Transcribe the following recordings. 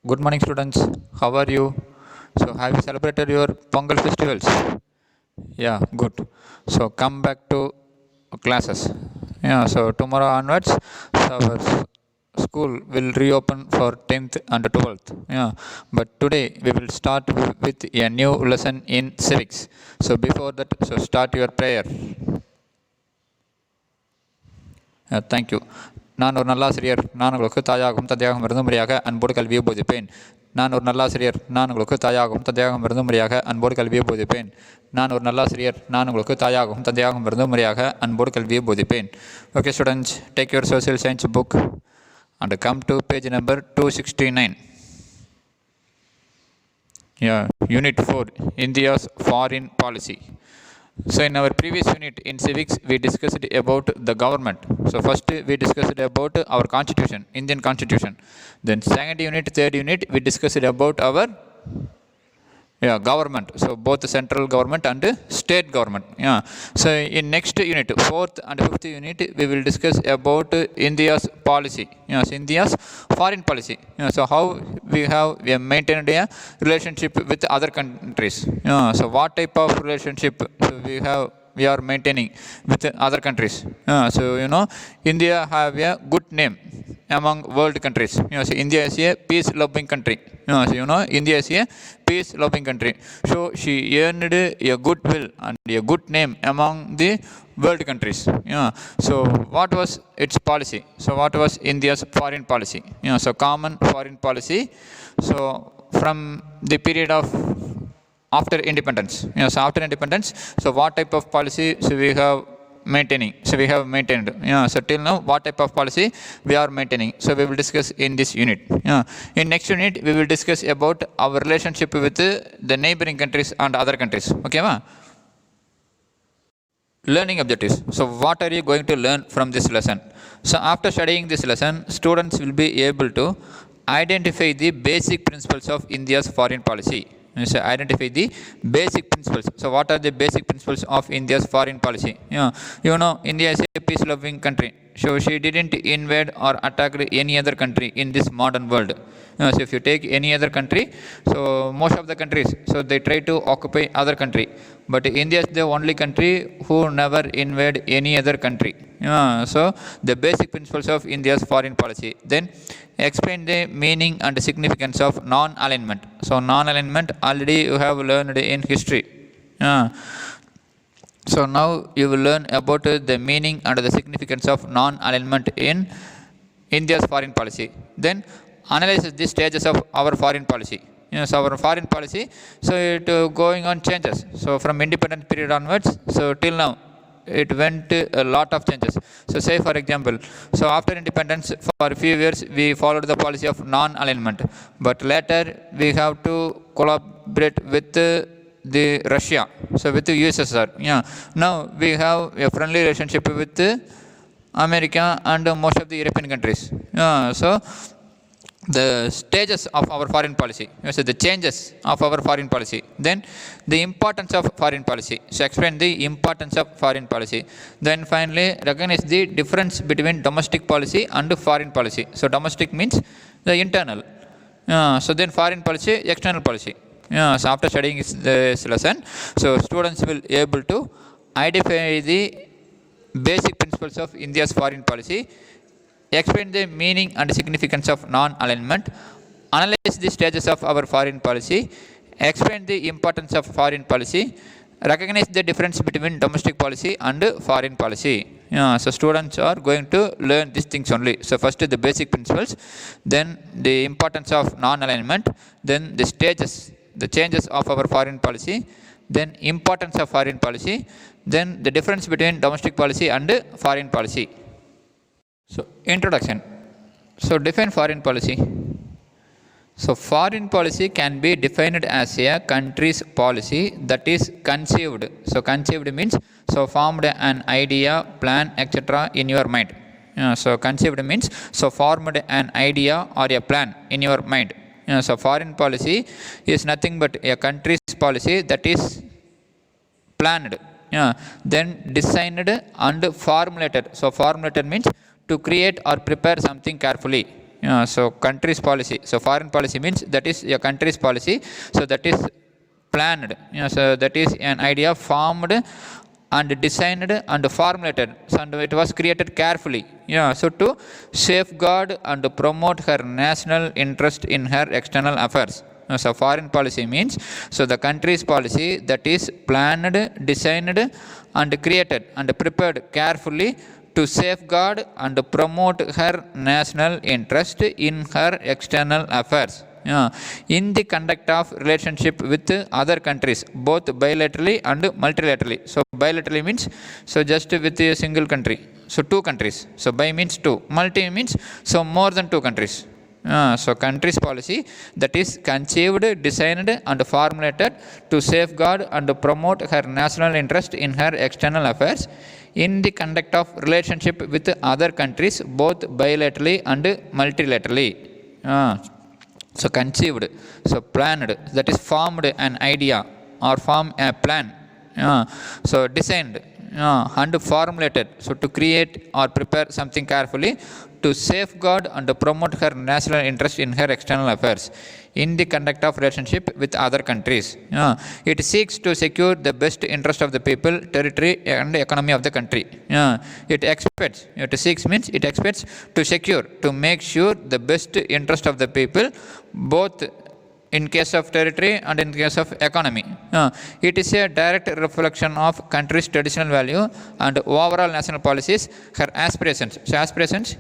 Good morning, students. How are you? So, have you celebrated your Pongal festivals? Yeah, good. So, come back to classes. Yeah, so tomorrow onwards, our school will reopen for 10th and 12th. Yeah, but today we will start with a new lesson in civics. So, before that, so start your prayer. Thank you. நான் ஒரு நல்லாசிரியர் நான் உங்களுக்கு தாயாகவும் தந்தையாகவும் இருந்தும்படியாக அன்போடு கல்வியை போதிப்பேன். நான் ஒரு நல்லாசிரியர் நான் உங்களுக்கு தாயாகவும் தந்தையாகவும் இருந்தும்படியாக அன்போடு கல்வியை போதிப்பேன். நான் ஒரு நல்லாசிரியர் நான் உங்களுக்கு தாயாகவும் தந்தையாகவும் இருந்தும்படியாக அன்போடு கல்வியை போதிப்பேன். Okay, students, take your social science book and come to page number 269. Yeah, Unit 4, India's Foreign Policy. So in our previous unit in civics, we discussed about the government. So first we discussed about our constitution, Indian constitution. Then second unit, third unit, we discussed about our government. So both the central government and state government. Yeah. So in next unit, fourth and fifth unit, we will discuss about India's policy. Yes, India's foreign policy. So how we have maintained a relationship with other countries. So what type of relationship we are maintaining with other countries. So India have a good name among world countries. So India is a peace-loving country. So India is a peace-loving country. So she earned a good will and a good name among the world countries. So what was its policy? So what was India's foreign policy? So common foreign policy. So from the period of after independence. So after independence, so what type of policy we have maintaining? So we have maintained. So till now, what type of policy we are maintaining? So we will discuss in this unit. In next unit, we will discuss about our relationship with the neighboring countries and other countries. Okay, ma? Learning objectives. So what are you going to learn from this lesson? So after studying this lesson, students will be able to identify the basic principles of India's foreign policy. So identify the basic principles. So what are the basic principles of India's foreign policy? India is a peace-loving country. So she didn't invade or attack any other country in this modern world. So if you take any other country, so most of the countries, so they try to occupy other country. But India is the only country who never invade any other country. So the basic principles of India's foreign policy. Then explain the meaning and significance of non-alignment. So non-alignment already you have learned in history. So now you will learn about the meaning and the significance of non-alignment in India's foreign policy. Then analyze the stages of our foreign policy. So our foreign policy, so it going on changes. So from independence period onwards, so till now, it went a lot of changes. So say for example, so after independence for a few years we followed the policy of non-alignment, but later we have to collaborate with the Russia, so with the USSR. Now we have a friendly relationship with America and most of the European countries. So the stages of our foreign policy, so the changes of our foreign policy. Then the importance of foreign policy. So explain the importance of foreign policy. Then finally recognize the difference between domestic policy and foreign policy. So domestic means the internal. So then foreign policy, external policy. So after studying this lesson, so students will able to identify the basic principles of India's foreign policy, explain the meaning and significance of non-alignment, analyze the stages of our foreign policy, explain the importance of foreign policy, recognize the difference between domestic policy and foreign policy. So students are going to learn these things only. So first the basic principles, then the importance of non-alignment, then the stages, the changes of our foreign policy, then importance of foreign policy, then the difference between domestic policy and foreign policy. So introduction. So define foreign policy. So foreign policy can be defined as a country's policy that is conceived. So conceived means so formed an idea, plan, etc. in your mind. So conceived means so formed an idea or a plan in your mind. So foreign policy is nothing but a country's policy that is planned, then designed and formulated. So formulated means to create or prepare something carefully. So country's policy. So foreign policy means that is a country's policy. So that is planned. So that is an idea formed and designed and formulated. So and it was created carefully. So to safeguard and promote her national interest in her external affairs. So foreign policy means so the country's policy that is planned, designed and created and prepared carefully to safeguard and promote her national interest in her external affairs. In the conduct of relationship with other countries, both bilaterally and multilaterally. So bilaterally means so just with a single country. So two countries. So bi means two. Multi means so more than two countries. So country's policy that is conceived, designed and formulated to safeguard and promote her national interest in her external affairs in the conduct of relationship with other countries, both bilaterally and multilaterally. So conceived, so planned, that is formed an idea or form a plan. So designed and formulated, so to create or prepare something carefully to safeguard and promote her national interest in her external affairs in the conduct of relationship with other countries. It seeks to secure the best interest of the people, territory and economy of the country. It expects, it seeks means it expects to secure, to make sure the best interest of the people, both in case of territory and in case of economy. It is a direct reflection of country's traditional value and overall national policies, her aspirations. So aspirations,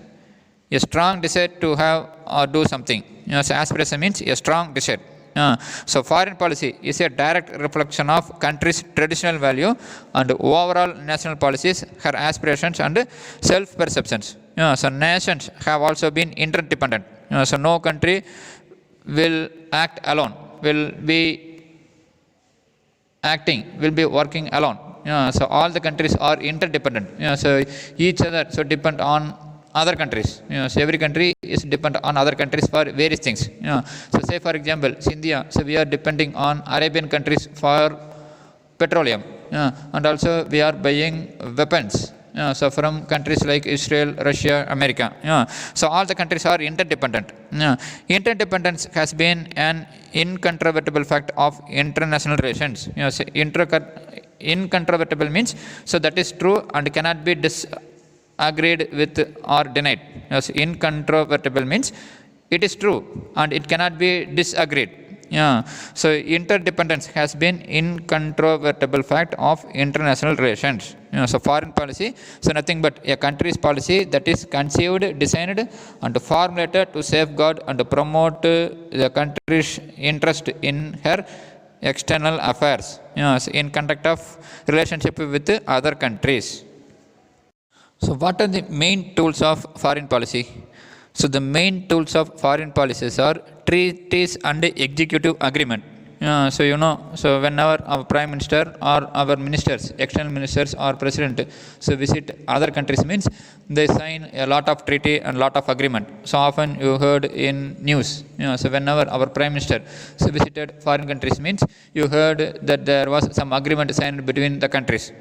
a strong desire to have or do something. So aspiration means a strong desire. So foreign policy is a direct reflection of country's traditional value and overall national policies, her aspirations and self-perceptions. So nations have also been interdependent. So no country will act alone, will be working alone. So all the countries are interdependent. So each other so depend on other countries. So every country is dependent on other countries for various things. So say for example, India, so we are depending on Arabian countries for petroleum, and also we are buying weapons. So from countries like Israel, Russia, America. So all the countries are interdependent. Interdependence has been an incontrovertible fact of international relations. So incontrovertible means so that is true and cannot be disagreed with or denied. So incontrovertible means it is true and it cannot be disagreed. So interdependence has been incontrovertible fact of international relations. So foreign policy, so nothing but a country's policy that is conceived, designed and formulated to safeguard and promote the country's interest in her external affairs, so in conduct of relationship with other countries. So what are the main tools of foreign policy? So the main tools of foreign policies are treaties and executive agreement. So whenever our prime minister or our ministers, external ministers or president, so visit other countries means they sign a lot of treaty and lot of agreement. So often you heard in news. So whenever our prime minister so visited foreign countries means you heard that there was some agreement signed between the countries.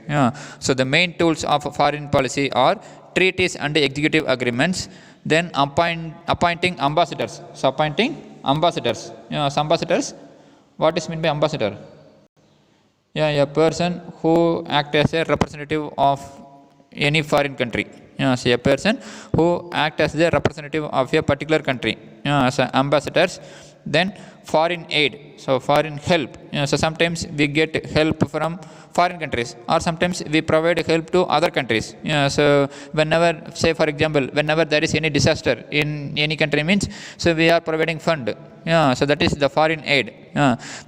So the main tools of foreign policy are treaties and executive agreements. Then appointing ambassadors. So appointing ambassadors. So ambassadors. What is meant by ambassador? A person who acts as a representative of any foreign country. So a person who acts as the representative of a particular country. So ambassadors. Then foreign aid, so foreign help. So sometimes we get help from foreign countries or sometimes we provide help to other countries. So whenever, say for example, whenever there is any disaster in any country means, so we are providing fund. So that is the foreign aid.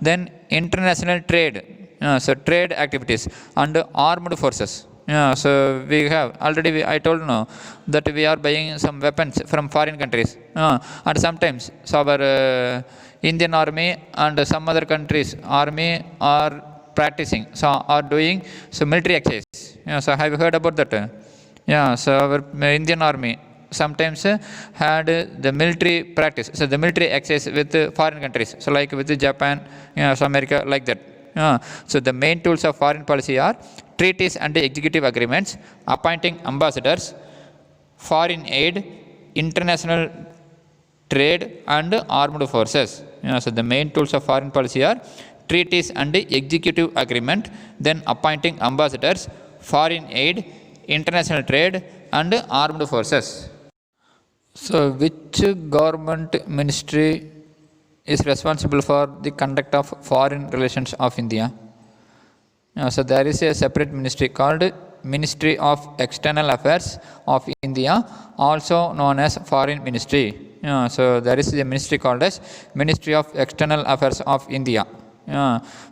Then international trade, so trade activities and armed forces. So we have already, I told now that we are buying some weapons from foreign countries. And sometimes so our Indian army and some other countries army are practicing, so are doing so military exercise. So have you heard about that? So our Indian army sometimes had the military practice, so the military exercise with foreign countries, so like with Japan, so America, like that. So the main tools of foreign policy are treaties and executive agreements, appointing ambassadors, foreign aid, international trade and armed forces. So the main tools of foreign policy are treaties and executive agreement, then appointing ambassadors, foreign aid, international trade and armed forces. So which government ministry is responsible for the conduct of foreign relations of India? So there is a separate ministry called Ministry of External Affairs of India, also known as Foreign Ministry. So there is a ministry called as Ministry of External Affairs of India.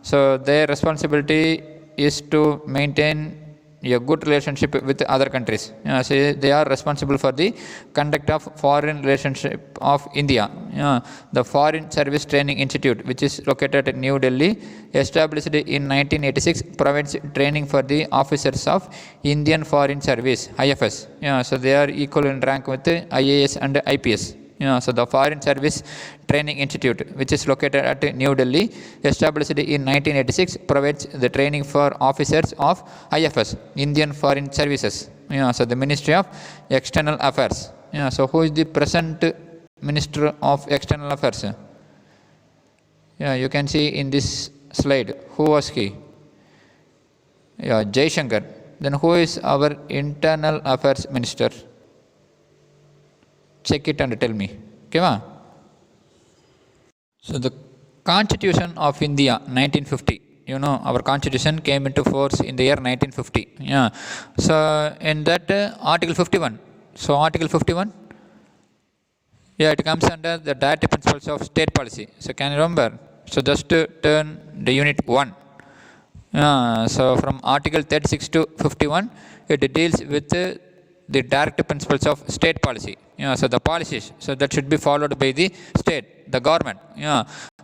So their responsibility is to maintain a good relationship with other countries. So they are responsible for the conduct of foreign relationship of India. The Foreign Service Training Institute, which is located in New Delhi, established in 1986, provides training for the officers of Indian Foreign Service, IFS. So they are equal in rank with IAS and IPS. So the Foreign Service Training Institute, which is located at New Delhi, established in 1986, provides the training for officers of IFS, Indian Foreign Services. So the Ministry of External Affairs. So who is the present Minister of External Affairs? You can see in this slide. Who was he? Jaishankar. Then who is our Internal Affairs Minister? Check it and tell me. Okay, ma? So the Constitution of India 1950. Our constitution came into force in the year 1950. So in that Article 51. So Article 51. It comes under the directive principles of state policy. So can you remember? So just turn the unit 1. So from Article 36 to 51, it deals with the directive principles of state policy. So the policies, so that should be followed by the state, the government.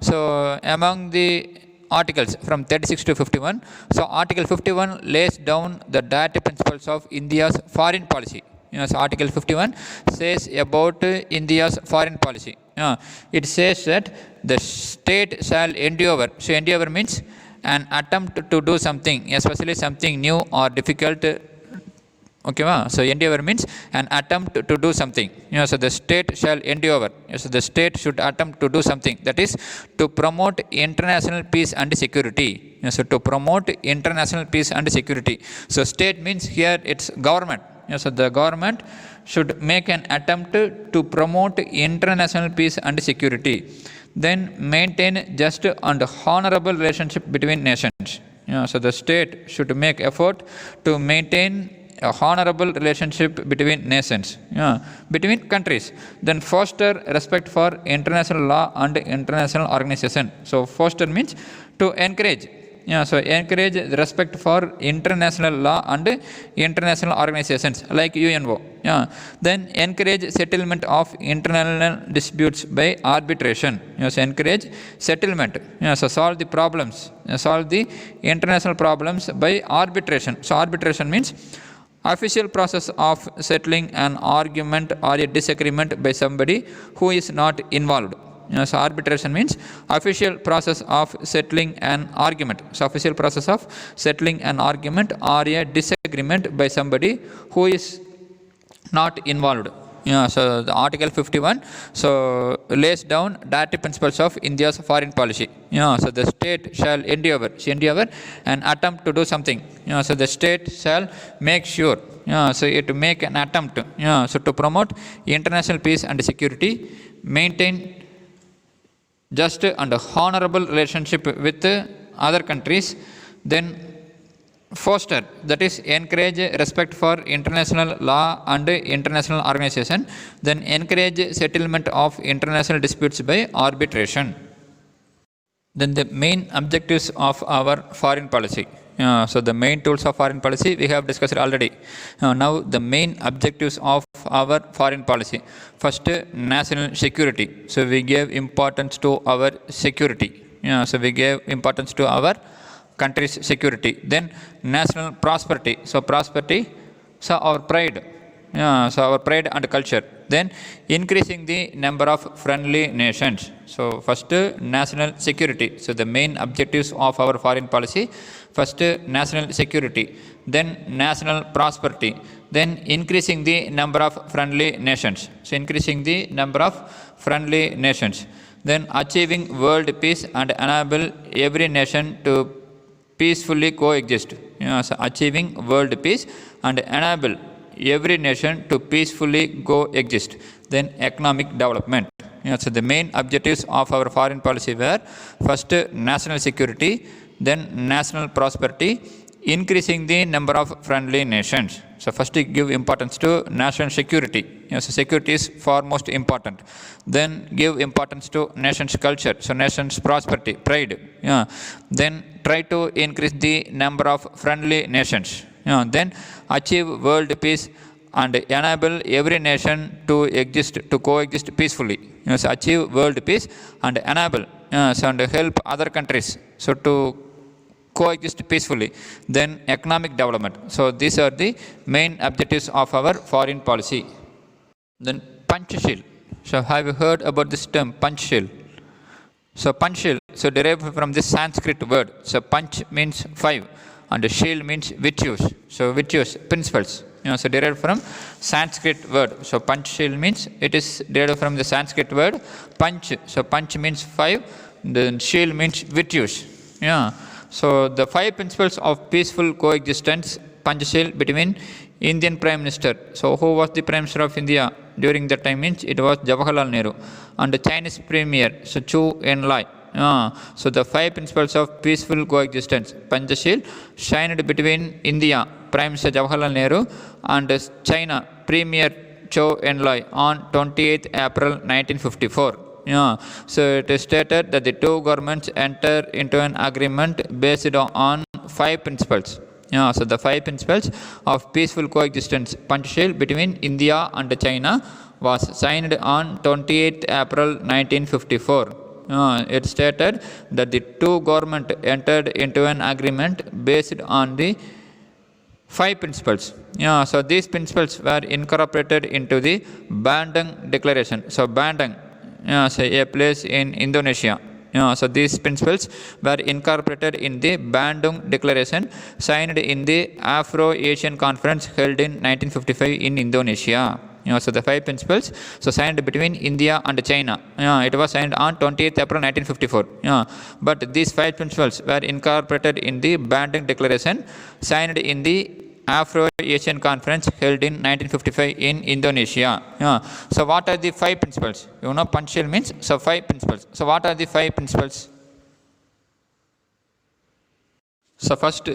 So among the articles from 36 to 51, so Article 51 lays down the directive principles of India's foreign policy. So Article 51 says about India's foreign policy. It says that the state shall endeavor. So endeavor means an attempt to do something, especially something new or difficult. Okay, so endeavor means an attempt to do something. So the state shall endeavor. So the state should attempt to do something, that is to promote international peace and security. So to promote international peace and security. So state means here it's government. So the government should make an attempt to promote international peace and security. Then maintain just and honorable relationship between nations. So the state should make effort to maintain a honorable relationship between nations, between countries. Then foster respect for international law and international organization. So foster means to encourage. So encourage respect for international law and international organizations like UNO. Then encourage settlement of international disputes by arbitration. So encourage settlement. So solve the problems, solve the international problems by arbitration. So arbitration means official process of settling an argument or a disagreement by somebody who is not involved. So arbitration means official process of settling an argument. So official process of settling an argument or a disagreement by somebody who is not involved. So the Article 51 so lays down directive principles of India's foreign policy. So the state shall endeavor an attempt to do something. So the state shall make sure, so it make an attempt, so to promote international peace and security, maintain just and honorable relationship with other countries, then foster, that is encourage respect for international law and international organization, then encourage settlement of international disputes by arbitration. Then the main objectives of our foreign policy. So the main tools of foreign policy we have discussed already. Now the main objectives of our foreign policy. First, national security. So we gave importance to our security. So we gave importance to our country's security. Then national prosperity. So prosperity, so our pride. So our pride and culture. Then increasing the number of friendly nations. So first national security. So the main objectives of our foreign policy. First national security, then national prosperity, then increasing the number of friendly nations. So increasing the number of friendly nations. Then achieving world peace and enable every nation to peacefully coexist. So achieving world peace and enable every nation to peacefully coexist. Then economic development. So the main objectives of our foreign policy were first national security, then national prosperity, increasing the number of friendly nations. So first give importance to national security. So security is far most important. Then give importance to nation's culture. So nation's prosperity, pride. Then try to increase the number of friendly nations. Then achieve world peace and enable every nation to coexist peacefully. So achieve world peace and enable and help other countries to coexist peacefully. Then economic development. So these are the main objectives of our foreign policy. Then Panchashil. So have you heard about this term Panchashil? So Panchashil, so derived from this Sanskrit word. So Panch means 5 and Shil means virtues. So virtues, principles. So derived from Sanskrit word. So Panchashil means it is derived from the Sanskrit word Panch. So Panch means 5, then Shil means virtues. So the 5 principles of peaceful coexistence, Panchashil, between Indian Prime Minister. So who was the Prime Minister of India during that time? Means it was Jawaharlal Nehru. And the Chinese Premier, so Chu Enlai. So the 5 principles of peaceful coexistence, Panchashil, shined between India, Prime Minister Jawaharlal Nehru, and China, Premier Zhou Enlai on 28th April 1954. So it is stated that the two governments enter into an agreement based on 5 principles. So the 5 principles of peaceful coexistence, Panchashil, between India and China was signed on 28th April 1954. It stated that the two governments entered into an agreement based on the 5 principles. So these principles were incorporated into the Bandung Declaration. So Bandung, so a place in Indonesia. So these principles were incorporated in the Bandung Declaration signed in the Afro-Asian Conference held in 1955 in Indonesia. So the 5 principles, so signed between India and China. It was signed on 28th April 1954. But these 5 principles were incorporated in the Bandung Declaration signed in the Afro-Asian Conference held in 1955 in Indonesia. So what are the 5 principles? Panchashil means, so 5 principles. So what are the 5 principles? So first,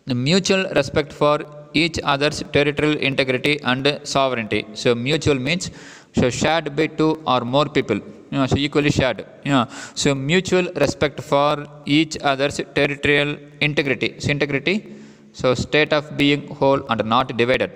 the mutual respect for each other's territorial integrity and sovereignty. So mutual means, so shared by 2 or more people. So equally shared. So mutual respect for each other's territorial integrity. So integrity, so state of being whole and not divided.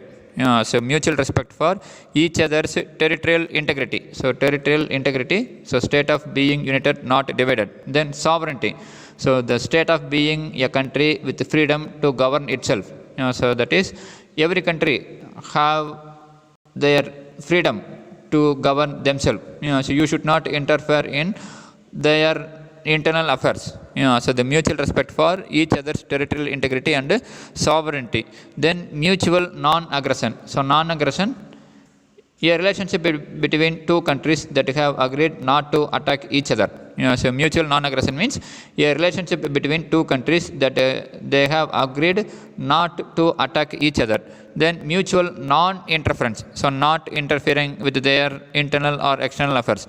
So mutual respect for each other's territorial integrity. So territorial integrity, so state of being united, not divided. Then sovereignty. So the state of being a country with freedom to govern itself. So that is, every country have their freedom to govern themselves. So you should not interfere in their internal affairs. So the mutual respect for each other's territorial integrity and sovereignty. Then mutual non-aggression. So non-aggression, a relationship between 2 countries that have agreed not to attack each other. So mutual non-aggression means a relationship between 2 countries that they have agreed not to attack each other. Then mutual non-interference. So not interfering with their internal or external affairs.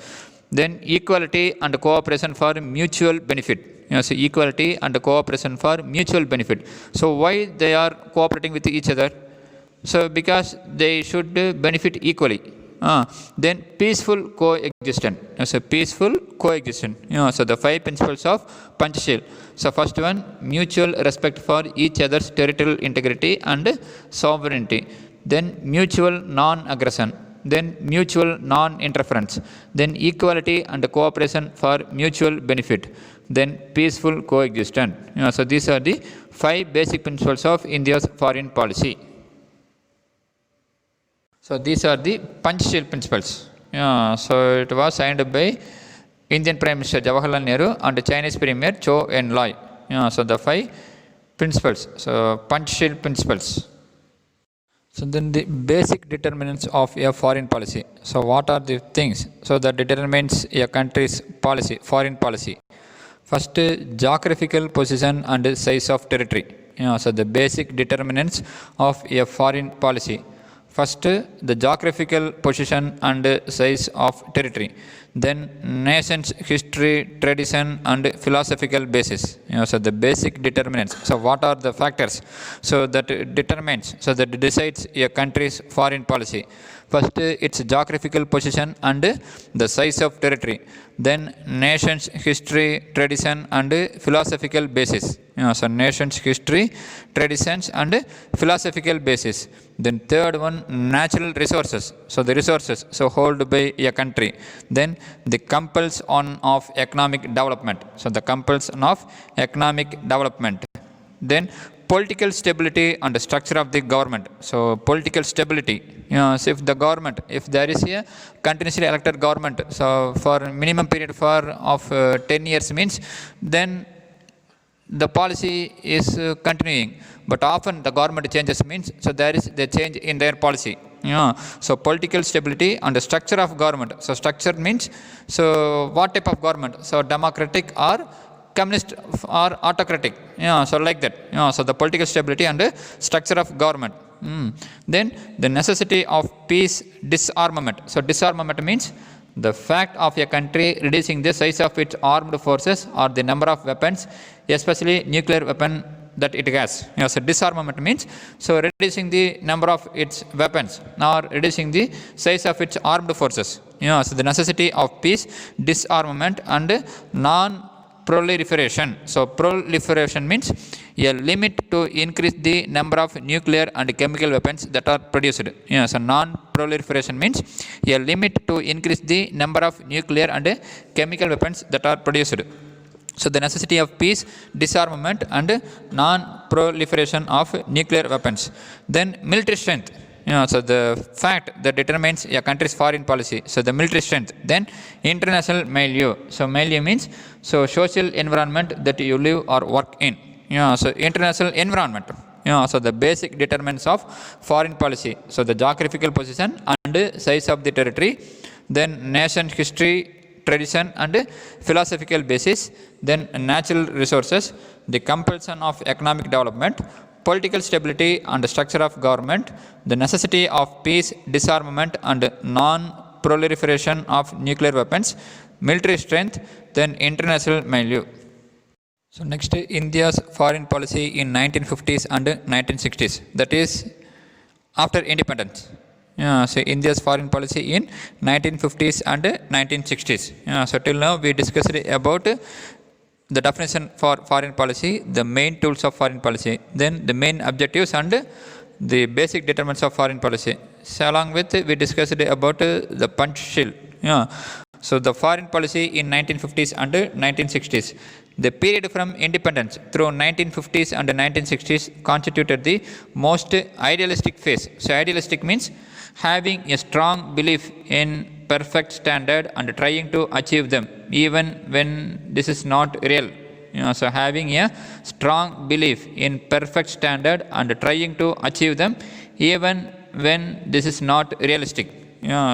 Then equality and cooperation for mutual benefit. So equality and cooperation for mutual benefit. So why they are cooperating with each other? So because they should benefit equally. Then peaceful coexistence. So peaceful coexistence. So the 5 principles of Panchashil. So first one, mutual respect for each other's territorial integrity and sovereignty. Then mutual non-aggression. Then mutual non-interference. Then equality and cooperation for mutual benefit. Then peaceful coexistence. So these are the 5 basic principles of India's foreign policy. So these are the Panchshil principles. Yeah, so it was signed by Indian Prime Minister Jawaharlal Nehru and Chinese Premier Zhou Enlai. Yeah, so the 5 principles. So Panchshil principles. So then the basic determinants of a foreign policy. So what are the things so that determines a country's policy, foreign policy? First, geographical position and size of territory. So the basic determinants of a foreign policy. First, the geographical position and size of territory. Then, nation's history, tradition, and philosophical basis. So the basic determinants. So what are the factors? So that determines, so that decides a country's foreign policy. First, its geographical position and the size of territory. Then, nation's history, tradition, and philosophical basis. So nation's history, traditions, and philosophical basis. Then third one, natural resources. So the resources so held by a country. Then the compulsion of economic development. So the compulsion of economic development. Then political stability and the structure of the government. So political stability. So if the government, if there is a continuously elected government, so for minimum period of 10 years means, then the policy is continuing, but often the government changes means, so there is the change in their policy. So political stability and the structure of government. So structure means, so what type of government? So democratic or communist or autocratic. So like that. So the political stability and the structure of government. Then the necessity of peace disarmament. So disarmament means the fact of a country reducing the size of its armed forces or the number of weapons, especially nuclear weapon that it has. So disarmament means, so reducing the number of its weapons or reducing the size of its armed forces. So the necessity of peace, disarmament, and non-proliferation. So proliferation means a limit to increase the number of nuclear and chemical weapons that are produced. So non-proliferation means a limit to increase the number of nuclear and chemical weapons that are produced. So the necessity of peace, disarmament, and non-proliferation of nuclear weapons. Then military strength. So the fact that determines a country's foreign policy. So the military strength. Then international milieu. So milieu means, so social environment that you live or work in. So international environment. So the basic determinants of foreign policy. So the geographical position and size of the territory. Then nation history, tradition, and philosophical basis. Then natural resources, the compulsion of economic development, political stability and the structure of government, the necessity of peace, disarmament, and non-proliferation of nuclear weapons, military strength, then international milieu. So next, India's foreign policy in 1950s and 1960s. That is after independence. So India's foreign policy in 1950s and 1960s. So till now we discussed about the definition for foreign policy, the main tools of foreign policy, then the main objectives and the basic determinants of foreign policy. So along with we discussed about the Panchshil. So the foreign policy in 1950s and 1960s. The period from independence through 1950s and 1960s constituted the most idealistic phase. So idealistic means having a strong belief in perfect standard and trying to achieve them even when this is not real. So having a strong belief in perfect standard and trying to achieve them even when this is not realistic.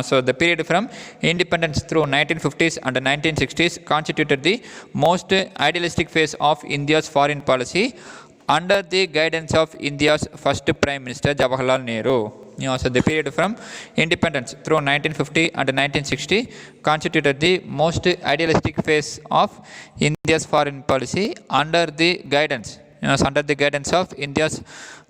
So the period from independence through 1950s and 1960s constituted the most idealistic phase of India's foreign policy under the guidance of India's first Prime Minister Jawaharlal Nehru. So the period from independence through 1950 and 1960 constituted the most idealistic phase of India's foreign policy under the guidance of India's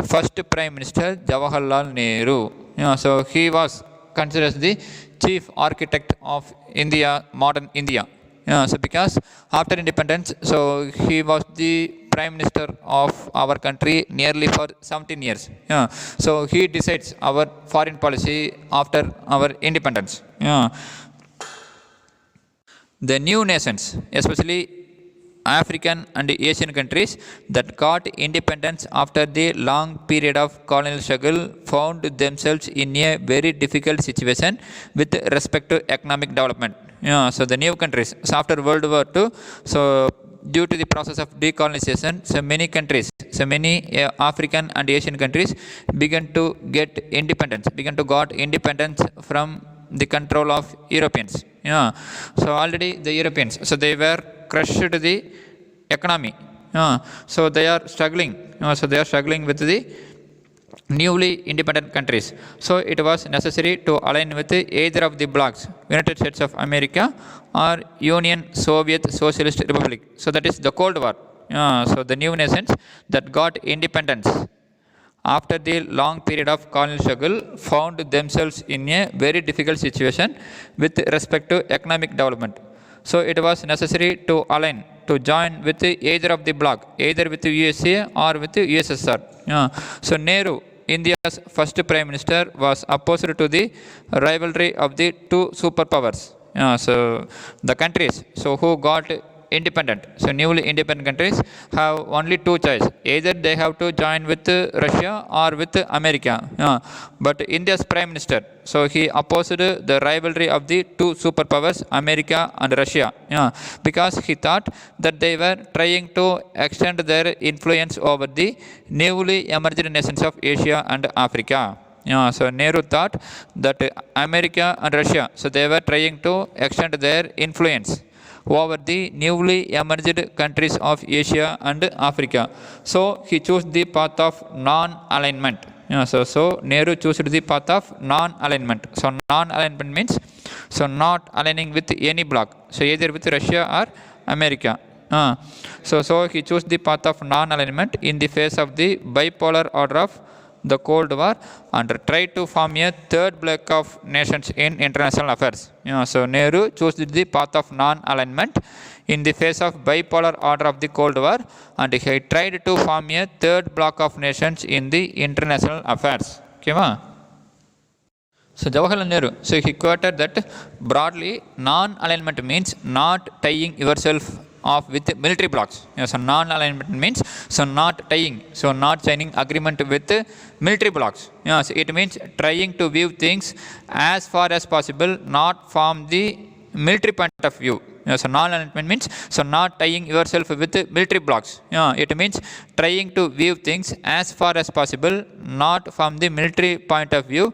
first Prime Minister Jawaharlal Nehru. So he was considered the chief architect of India, modern India. So because after independence, so he was the Prime Minister of our country nearly for 17 years. So he decides our foreign policy after our independence. The new nations, especially African and Asian countries that got independence after the long period of colonial struggle found themselves in a very difficult situation with respect to economic development. Yeah, so the new countries, so after World War II, so due to the process of decolonization, so many countries, so many African and Asian countries began to got independence from the control of Europeans. Yeah, so already the Europeans, so they were crushed the economy. So they are struggling. So they are struggling with the newly independent countries. So it was necessary to align with either of the blocs, United States of America or Union Soviet Socialist Republic. So that is the Cold War. So the new nations that got independence after the long period of colonial struggle found themselves in a very difficult situation with respect to economic development. So it was necessary to align, to join with either of the bloc, either with the USA or with the USSR. So Nehru, India's first Prime Minister, was opposed to the rivalry of the two superpowers. So the countries who got independent, so newly independent countries have only two choices: either they have to join with Russia or with America. But India's Prime Minister, so he opposed the rivalry of the two superpowers, America and Russia, because he thought that they were trying to extend their influence over the newly emerging nations of Asia and Africa. So Nehru thought that America and Russia, so they were trying to extend their influence over the newly emerged countries of Asia and Africa. So he chose the path of non-alignment. So Nehru chose the path of non-alignment. So non-alignment means so not aligning with any bloc, so either with Russia or America. So he chose the path of non-alignment in the face of the bipolar order of the Cold War and tried to form a third bloc of nations in international affairs. So Nehru chose the path of non-alignment in the face of bipolar order of the Cold War, and he tried to form a third bloc of nations in the international affairs. Okay, so Jawaharlal Nehru, so he quoted that broadly, non-alignment means not tying yourself off with military blocs. So non-alignment means so not tying, so not signing agreement with military blocs. So it means trying to view things as far as possible, not from the military point of view. So non-alignment means so not tying yourself with military blocs. It means trying to view things as far as possible, not from the military point of view,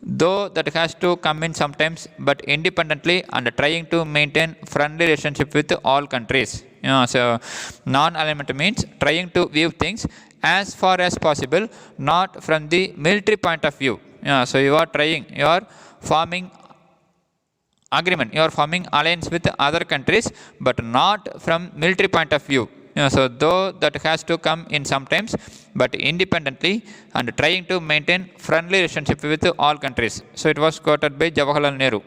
though that has to come in sometimes, but independently, and trying to maintain friendly relationship with all countries. So non-alignment means trying to view things as far as possible, not from the military point of view. So you are forming agreement, you are forming alliance with other countries, but not from military point of view. So though that has to come in sometimes, but independently, and trying to maintain friendly relationship with all countries. So it was quoted by Jawaharlal Nehru.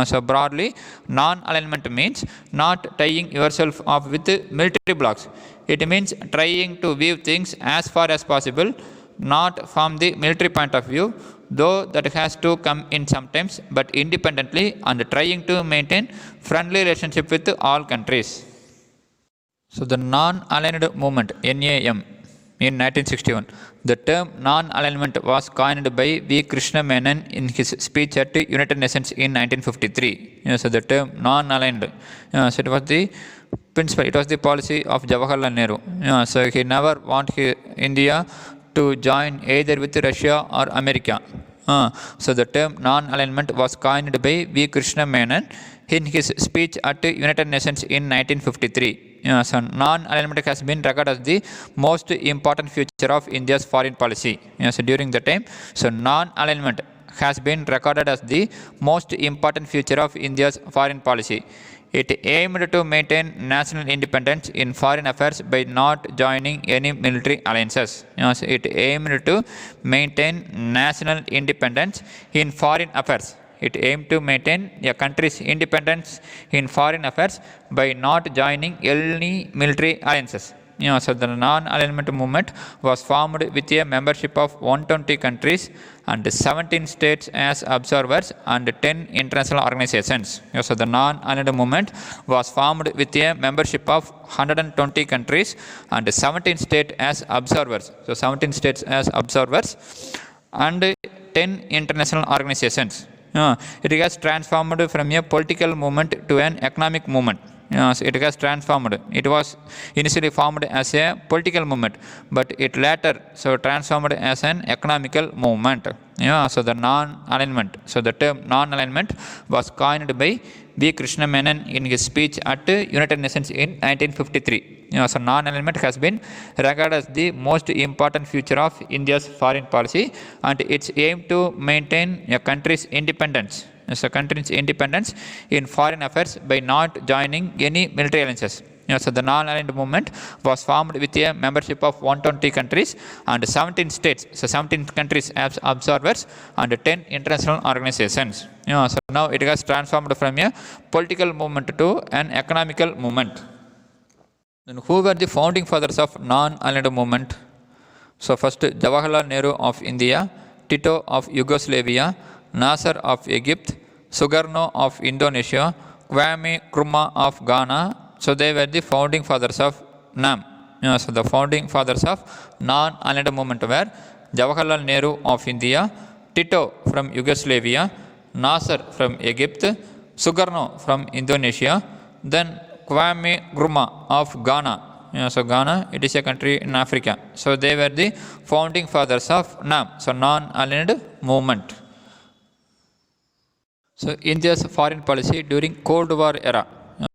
So broadly, non-alignment means not tying yourself off with military blocs. It means trying to view things as far as possible, not from the military point of view, though that has to come in sometimes, but independently, and trying to maintain friendly relationship with all countries. So the non-aligned movement, NAM, in 1961. The term non-alignment was coined by V. Krishna Menon in his speech at United Nations in 1953. So the term non-aligned, so it was the principle, it was the policy of Jawaharlal Nehru. So he never wanted India to join either with Russia or America. So the term non-alignment was coined by V. Krishna Menon in his speech at United Nations in 1953. So non-alignment has been regarded as the most important feature of India's foreign policy. So during the time, so non-alignment has been regarded as the most important feature of India's foreign policy. It aimed to maintain national independence in foreign affairs by not joining any military alliances. So it aimed to maintain national independence in foreign affairs. It aimed to maintain a country's independence in foreign affairs by not joining any military alliances. So the non-alignment movement was formed with a membership of 120 countries and 17 states as observers and 10 international organizations. So the non-aligned movement was formed with a membership of 120 countries and 17 states as observers. So 17 states as observers and 10 international organizations. It has transformed from a political movement to an economic movement. So it has transformed. It was initially formed as a political movement, but it later transformed as an economical movement. So the non-alignment. So the term non-alignment was coined by B. Krishna Menon in his speech at United Nations in 1953. So non-alignment has been regarded as the most important feature of India's foreign policy, and its aim to maintain a country's independence. So country's independence in foreign affairs by not joining any military alliances. So the non-aligned movement was formed with a membership of 120 countries and 17 states. So 17 countries as observers and 10 international organizations. So now it has transformed from a political movement to an economical movement. Then who were the founding fathers of non-aligned movement? So first, Jawaharlal Nehru of India, Tito of Yugoslavia, Nasser of Egypt, Sukarno of Indonesia, Kwame Nkrumah of Ghana. So they were the founding fathers of NAM. So the founding fathers of non-aligned movement were Jawaharlal Nehru of India, Tito from Yugoslavia, Nasser from Egypt, Sukarno from Indonesia, then Kwame Nkrumah of Ghana. So Ghana, it is a country in Africa. So they were the founding fathers of NAM, so non-aligned movement. So India's foreign policy during Cold War era.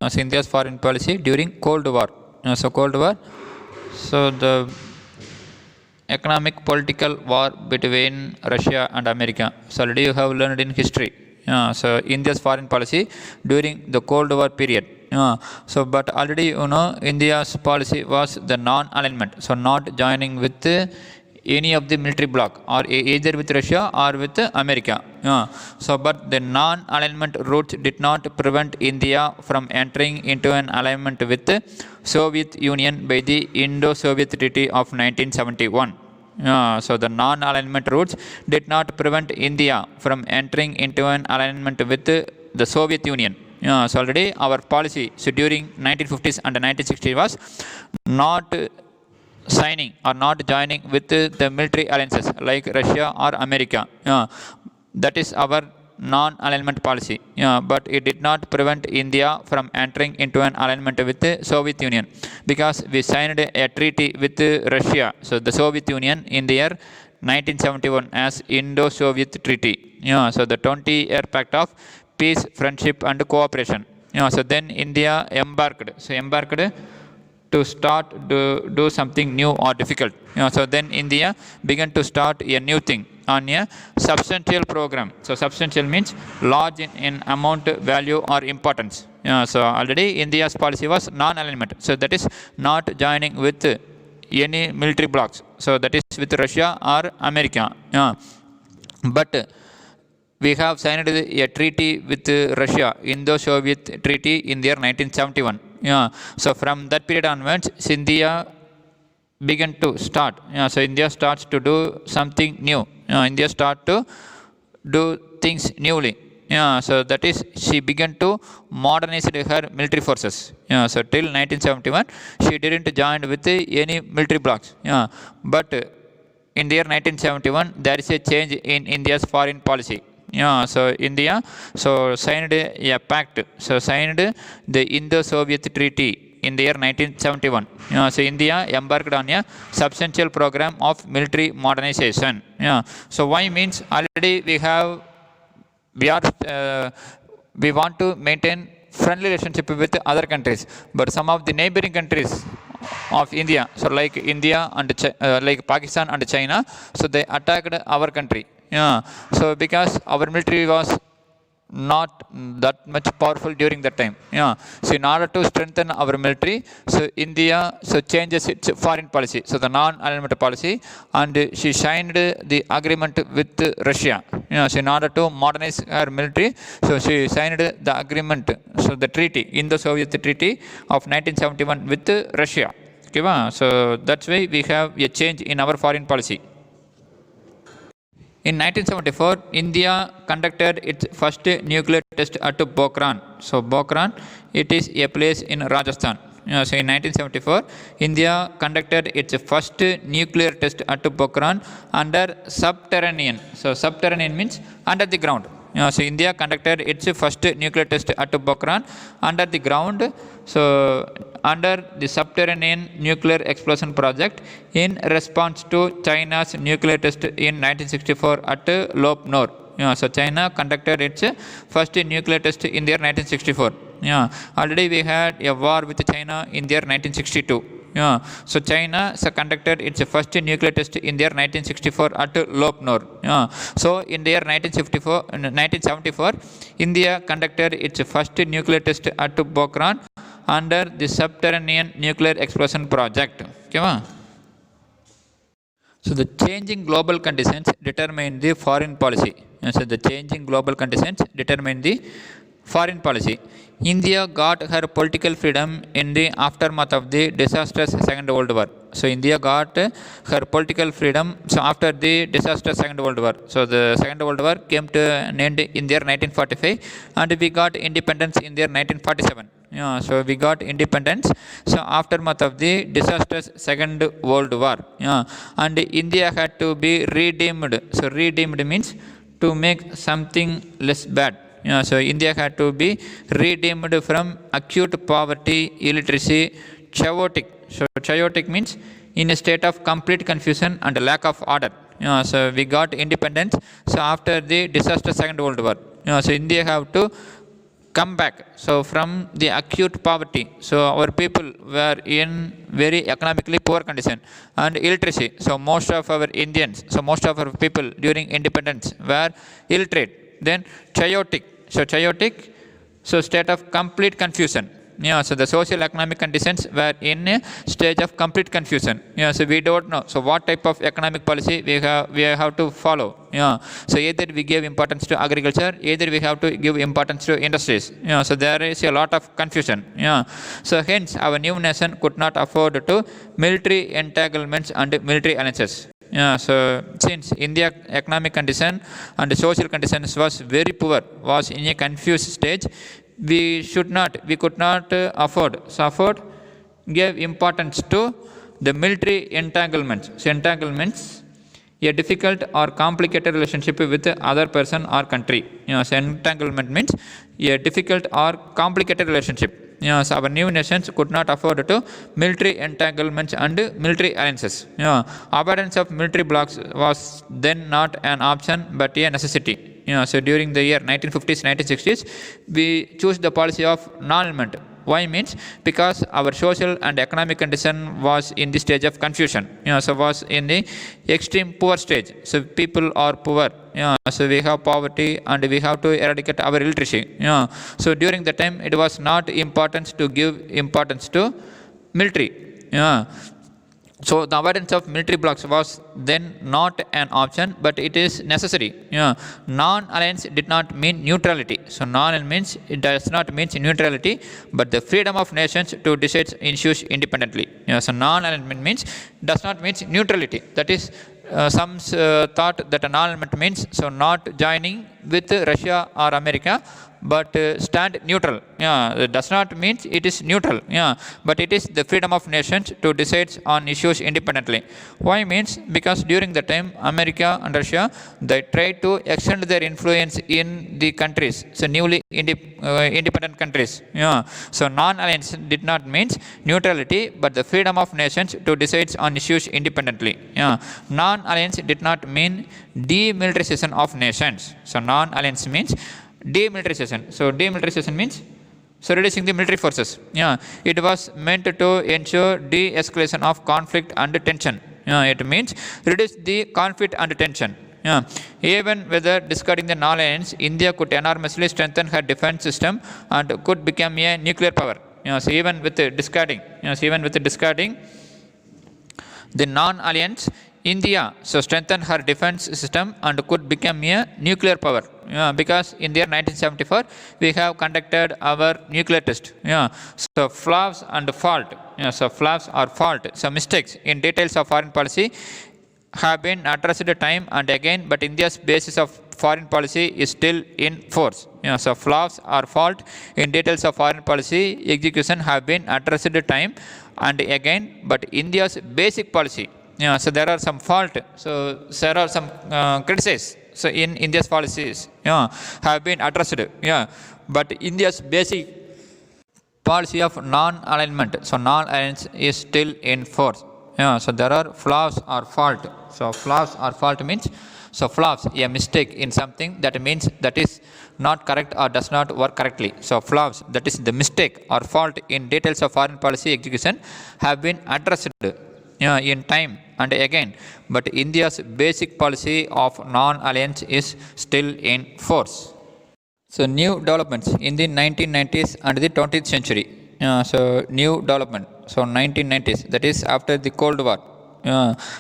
So India's foreign policy during Cold War. So Cold War. So the economic political war between Russia and America. So already you have learned in history. So India's foreign policy during the Cold War period. So but already India's policy was the non-alignment. So not joining with any of the military bloc or either with Russia or with America. So but the non-alignment routes did not prevent India from entering into an alignment with the Soviet Union by the Indo-Soviet Treaty of 1971. So the non-alignment routes did not prevent India from entering into an alignment with the Soviet Union. So already our policy during 1950s and 1960s was not signing or not joining with the military alliances like Russia or America. That is our non-alignment policy. But it did not prevent India from entering into an alignment with the Soviet Union, because we signed a treaty with Russia, so the Soviet Union, in the year 1971 as Indo-Soviet Treaty. So the 20-year pact of peace, friendship and cooperation. So then India embarked to start to do something new or difficult. So then India began to start a new thing on a substantial program. So substantial means large in amount, value or importance. So already India's policy was non-alignment. So that is not joining with any military blocs. So that is with Russia or America. But we have signed a treaty with Russia, Indo-Soviet Treaty, in the year 1971. So from that period onwards, India began to start. So India starts to do something new. India start to do things newly. So that is, she began to modernize her military forces. So till 1971, she didn't join with any military blocs. But in the year 1971, there is a change in India's foreign policy. So India signed a pact. So signed the Indo-Soviet Treaty in the year 1971. So India embarked on a substantial program of military modernization. So why means already we want to maintain friendly relationship with other countries, but some of the neighboring countries of India, so like India and like Pakistan and China, so they attacked our country. So because our military was not that much powerful during that time. So in order to strengthen our military, so India changes its foreign policy, so the non-alignment policy, and she signed the agreement with Russia. So in order to modernize her military, so she signed the agreement, so the treaty, Indo-Soviet Treaty of 1971 with Russia. Okay, so that's why we have a change in our foreign policy. In 1974, India conducted its first nuclear test at Pokhran. So Pokhran, it is a place in Rajasthan. So in 1974, India conducted its first nuclear test at Pokhran under subterranean. So subterranean means under the ground. So India conducted its first nuclear test at Pokhran under the ground. So under the subterranean nuclear explosion project in response to China's nuclear test in 1964 at Lop-Nor. So China conducted its first nuclear test in the year 1964. Already we had a war with China in the year 1962. So China conducted its first nuclear test in the year 1964 at Lop-Nor. So in the year 1974, India conducted its first nuclear test at Pokhran under the subterranean nuclear explosion project. Okay, so the changing global conditions determine the foreign policy. So the changing global conditions determine the foreign policy. India got her political freedom in the aftermath of the disastrous Second World War. So India got her political freedom after the disastrous Second World War. So the Second World War came to an end in the year 1945 and we got independence in the year 1947. So we got independence. So aftermath of the disastrous Second World War. And India had to be redeemed. So redeemed means to make something less bad. So India had to be redeemed from acute poverty, illiteracy, chaotic. So chaotic means in a state of complete confusion and lack of order. So we got independence. So after the disastrous Second World War. So India have to come back. So from the acute poverty. So our people were in very economically poor condition and illiteracy. So most of our Indians, so most of our people during independence were illiterate. Then chaotic. So chaotic, so state of complete confusion. So the social economic conditions were in a stage of complete confusion. So we don't know. So what type of economic policy we have to follow. So either we give importance to agriculture, either we have to give importance to industries. So there is a lot of confusion. So hence our new nation could not afford to military entanglements and military alliances. So since India economic condition and social conditions was very poor, was in a confused stage, we could not gave importance to the military entanglements. So entanglements, a difficult or complicated relationship with other person or country. So entanglement means a difficult or complicated relationship. So our new nations could not afford to military entanglements and military alliances. Avoidance of military blocks was then not an option but a necessity. So during the year 1950s, 1960s, we chose the policy of non-alignment. Why means because our social and economic condition was in the stage of confusion. So was in the extreme poor stage. So people are poor. So we have poverty and we have to eradicate our illiteracy. So during the time it was not important to give importance to military. So the avoidance of military blocks was then not an option, but it is necessary. Non-alliance did not mean neutrality. So non-alliance it does not mean neutrality, but the freedom of nations to decide issues independently. So non-alignment means does not mean neutrality. That is, some thought that a non-alignment means so not joining with Russia or America, but stand neutral. It does not mean it is neutral. But it is the freedom of nations to decide on issues independently. Why means because during the time America and Russia they tried to extend their influence in the countries, so newly independent countries. So non-alliance did not mean neutrality, but the freedom of nations to decide on issues independently. Non-alliance did not mean demilitarization of nations. So non-alliance means demilitarization. So demilitarization means so reducing the military forces. It was meant to ensure de-escalation of conflict and tension. It means reduce the conflict and tension. Even whether discarding the non-alliance, India could enormously strengthen her defense system and could become a nuclear power. So even with discarding the non-alliance, India so strengthened her defense system and could become a nuclear power. because in the year 1974 we have conducted our nuclear test. So flaws and fault. So flaws or fault. So mistakes in details of foreign policy have been addressed time and again, but India's basis of foreign policy is still in force. So flaws or fault in details of foreign policy execution have been addressed time and again, but India's basic policy. So there are some fault. So there are some criticisms. So in India's policies, have been addressed. But India's basic policy of non-alignment. So non-alliance is still in force. So there are flaws or fault. So flaws or fault means, so flaws, a mistake in something, that means that is not correct or does not work correctly. So flaws, that is the mistake or fault in details of foreign policy execution, have been addressed in time and again, but India's basic policy of non-alliance is still in force. So new developments in the 1990s and the 20th century. So new development. So 1990s, that is after the Cold War.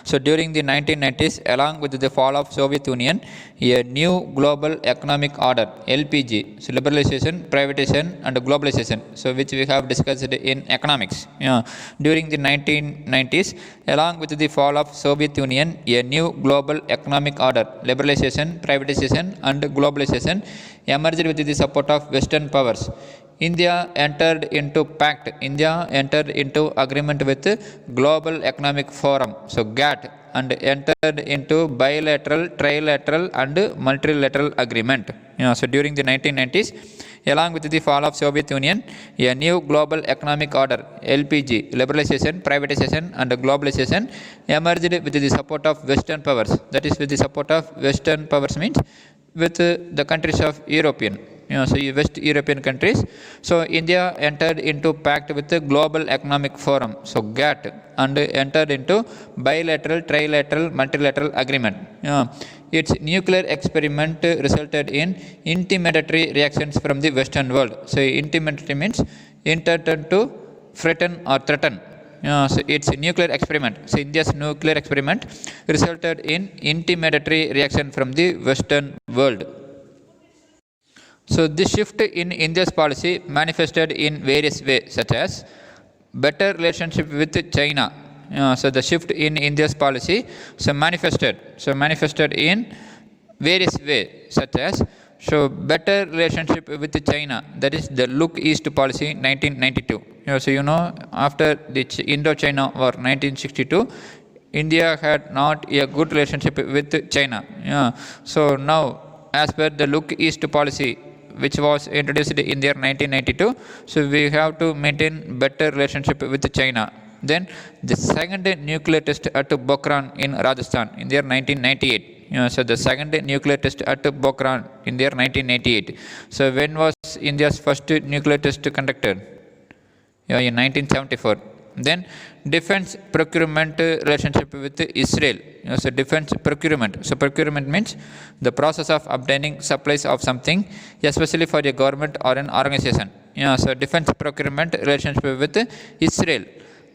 So during the 1990s, along with the fall of Soviet Union, a new global economic order, LPG, so liberalization, privatization and globalization, so which we have discussed in economics. During the 1990s, along with the fall of Soviet Union, a new global economic order, liberalization, privatization and globalization emerged with the support of Western powers. India entered into agreement with Global Economic Forum, so GATT, and entered into bilateral, trilateral and multilateral agreement. So during the 1990s, along with the fall of Soviet Union, a new global economic order, LPG, liberalization, privatization and globalization emerged with the support of Western powers. That is, with the support of Western powers means with the countries of European. So West European countries. So India entered into pact with the Global Economic Forum, so GATT, and entered into bilateral, trilateral, multilateral agreement. Its nuclear experiment resulted in intimidatory reactions from the Western world. So intimidatory means intended to threaten or threaten. So its nuclear experiment. So India's nuclear experiment resulted in intimidatory reaction from the Western world. So this shift in India's policy manifested in various ways, such as better relationship with China. So the shift in India's policy manifested in various ways, such as better relationship with China, that is the Look East policy 1992. So after the Indo-China War 1962, India had not a good relationship with China. So now, as per the Look East policy, which was introduced in the year 1992, so we have to maintain better relationship with China. Then the second nuclear test at Pokhran in Rajasthan in the year 1998. So the second nuclear test at Pokhran in the year 1988. So when was India's first nuclear test conducted? In 1974. Then defense procurement relationship with Israel. So defense procurement. So procurement means the process of obtaining supplies of something, especially for a government or an organization. So defense procurement relationship with Israel.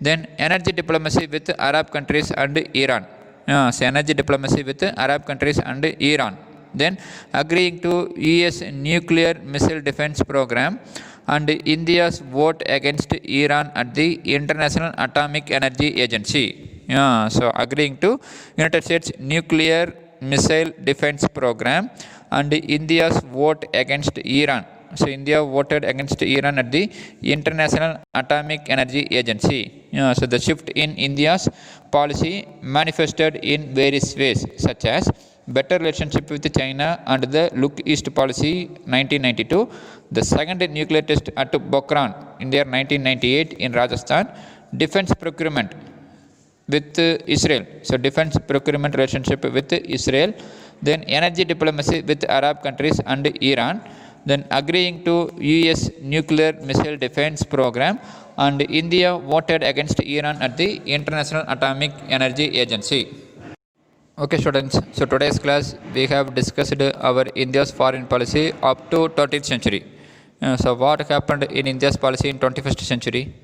Then energy diplomacy with Arab countries and Iran. So energy diplomacy with Arab countries and Iran. Then agreeing to US nuclear missile defense program and India's vote against Iran at the International Atomic Energy Agency. So agreeing to United States nuclear missile defense program and India's vote against Iran. So India voted against Iran at the International Atomic Energy Agency. So the shift in India's policy manifested in various ways, such as better relationship with China and the Look East policy 1992, the second nuclear test at Pokhran in the year 1998 in Rajasthan, defense procurement with Israel. So defense procurement relationship with Israel, then energy diplomacy with Arab countries and Iran, then agreeing to US nuclear missile defense program, and India voted against Iran at the International Atomic Energy Agency. Okay students, so today's class we have discussed our India's foreign policy up to 20th century. So what happened in India's policy in 21st century?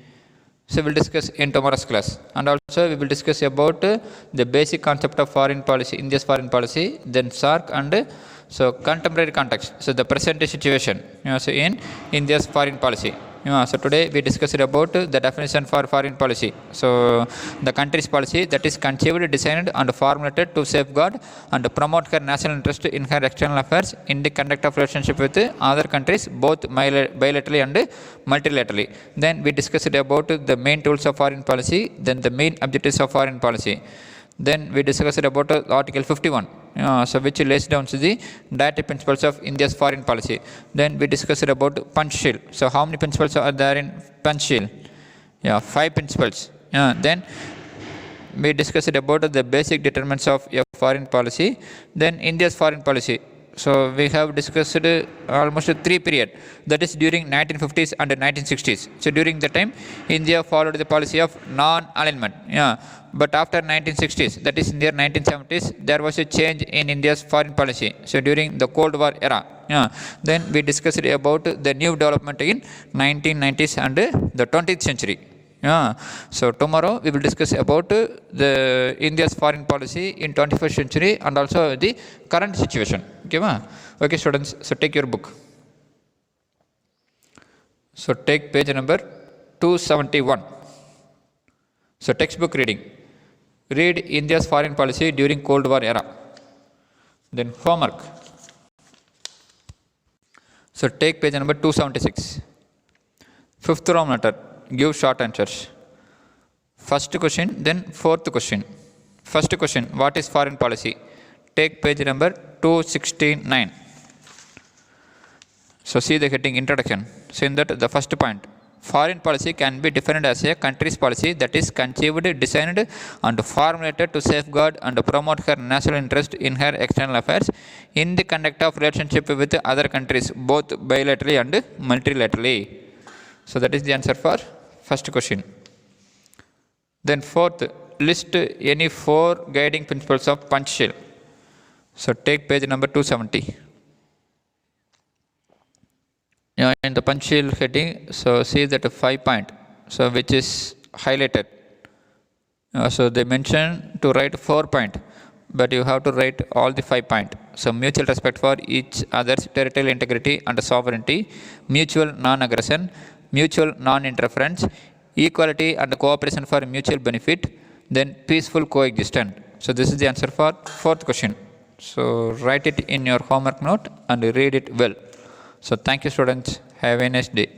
So we'll discuss in tomorrow's class, and also we will discuss about the basic concept of foreign policy, India's foreign policy, then SAARC and So contemporary context. So the present situation. So in India's foreign policy. So today we discussed about the definition for foreign policy. So the country's policy that is conceived, designed and formulated to safeguard and promote her national interest in her external affairs in the conduct of relationship with other countries, both bilaterally and multilaterally. Then we discussed about the main tools of foreign policy, then the main objectives of foreign policy. Then we discussed about Article 51, so which lays down the directive principles of India's foreign policy. Then we discussed about Panchsheel. So how many principles are there in Panchsheel? 5 principles. Then we discussed about the basic determinants of a foreign policy. Then India's foreign policy. So we have discussed almost 3 periods. That is during 1950s and 1960s. So during the time, India followed the policy of non-alignment. But after 1960s, that is in the 1970s, there was a change in India's foreign policy. So during the Cold War era. Then we discussed about the new development in 1990s and the 20th century. So tomorrow we will discuss about the India's foreign policy in 21st century and also the current situation. Okay students, so take your book. So take page number 271. So textbook reading. Read India's foreign policy during Cold War era. Then homework. So take page number 276. Fifth Roman letter. Give short answers. First question, then fourth question. First question, what is foreign policy? Take page number 269. So see the heading introduction. So in that the first point, foreign policy can be defined as a country's policy that is conceived, designed and formulated to safeguard and promote her national interest in her external affairs in the conduct of relationship with other countries, both bilaterally and multilaterally. So that is the answer for first question. Then fourth, list any 4 guiding principles of Panchsheel. So take page number 270. In the Panchsheel heading, so see that 5 point, so which is highlighted. So they mention to write 4 point, but you have to write all the 5 point. So mutual respect for each other's territorial integrity and sovereignty, mutual non-aggression, mutual non-interference, equality and cooperation for mutual benefit, then peaceful coexistence. So this is the answer for fourth question. So write it in your homework note and read it well. So thank you students. Have a nice day.